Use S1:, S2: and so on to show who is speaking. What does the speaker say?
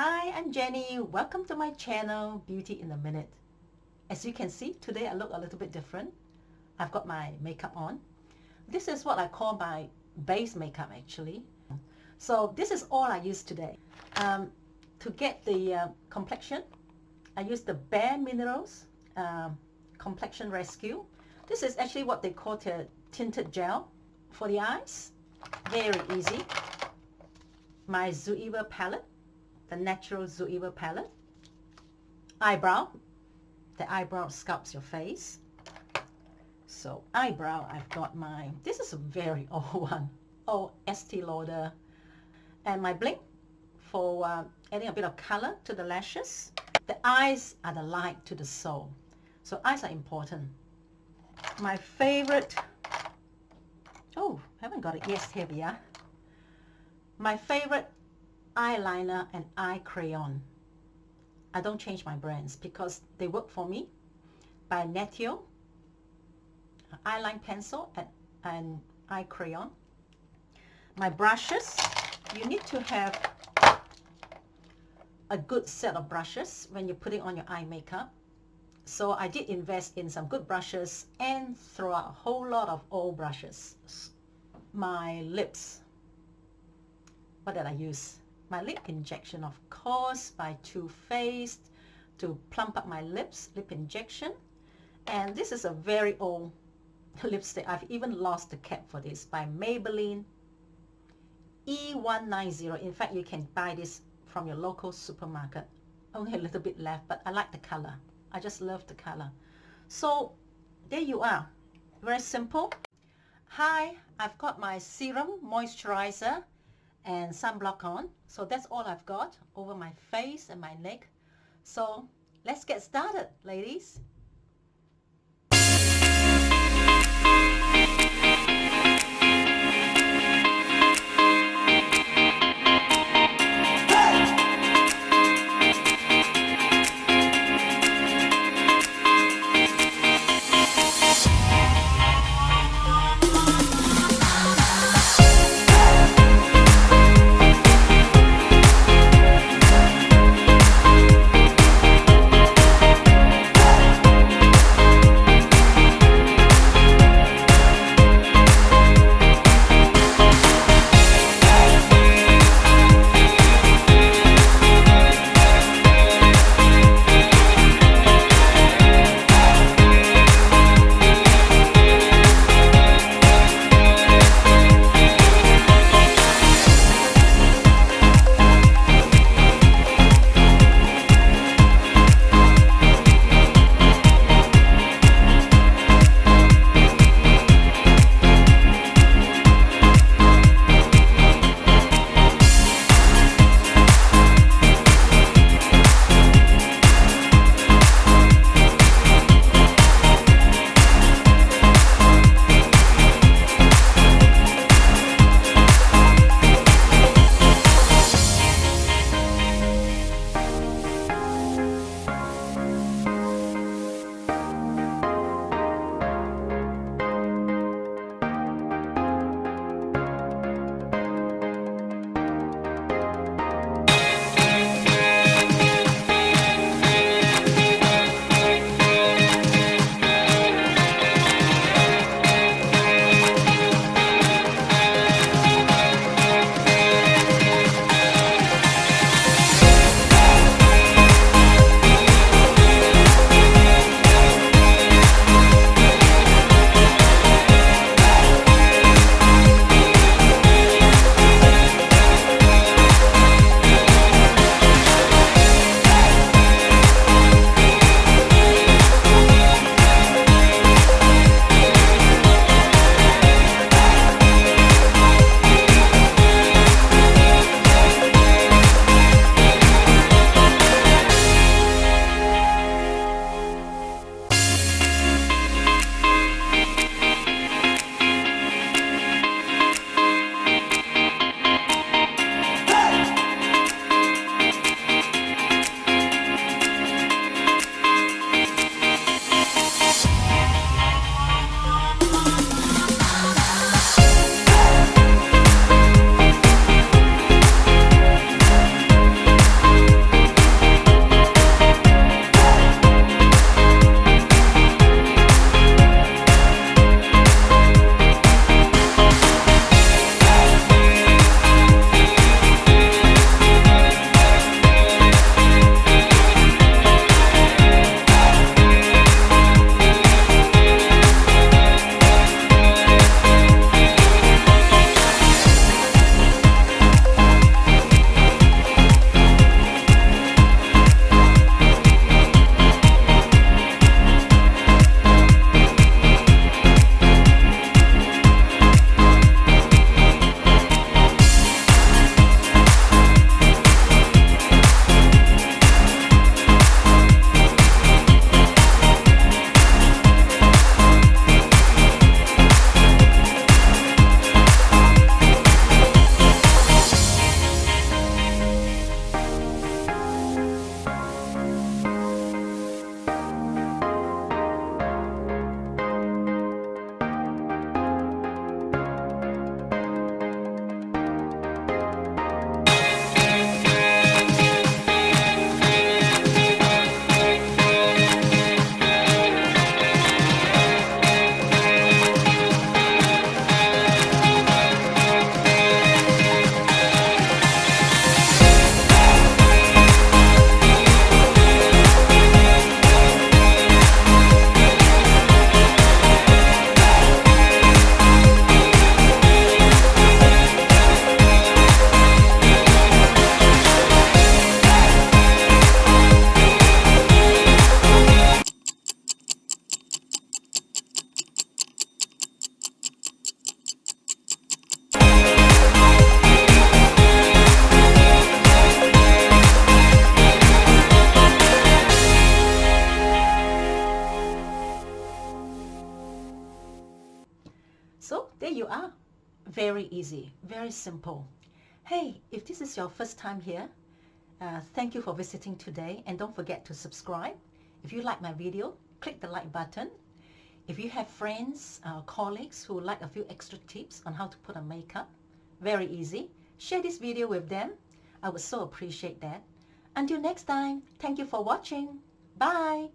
S1: Hi, I'm Jenny. Welcome to my channel, Beauty in a Minute. As you can see, today I look a little bit different. I've got my makeup on. This is what I call my base makeup actually. So this is all I use today. To get the complexion, I use the Bare Minerals Complexion Rescue. This is actually what they call the tinted gel for the eyes. Very easy. My Zoeva palette, the natural Zoeva palette. Eyebrow, the eyebrow sculpts your face. So eyebrow, I've got my, this is a very old one. Oh, Estee Lauder. And my Blinc for adding a bit of color to the lashes. The eyes are the light to the soul. So eyes are important. My favorite, oh, haven't got it. Yes, here we are. My favorite eyeliner and eye crayon. I don't change my brands because they work for me. By Natio, eyeline pencil and eye crayon. My brushes, you need to have a good set of brushes when you're putting on your eye makeup. So I did invest in some good brushes and throw out a whole lot of old brushes. My lips, what did I use? My lip injection, of course, by Too Faced to plump up my lips, lip injection. And this is a very old lipstick. I've even lost the cap for this, by Maybelline E190. In fact, you can buy this from your local supermarket. Only a little bit left, but I like the color. I just love the color. So there you are. Very simple. Hi, I've got my serum, moisturizer, and sunblock on. So that's all I've got over my face and my neck. So let's get started, ladies. very easy, very simple. Hey, if this is your first time here, thank you for visiting today, and don't forget to subscribe. If you like my video, click the like button. If you have friends, colleagues who would like a few extra tips on how to put on makeup, very easy, share this video with them. I would so appreciate that. Until next time, thank you for watching. Bye!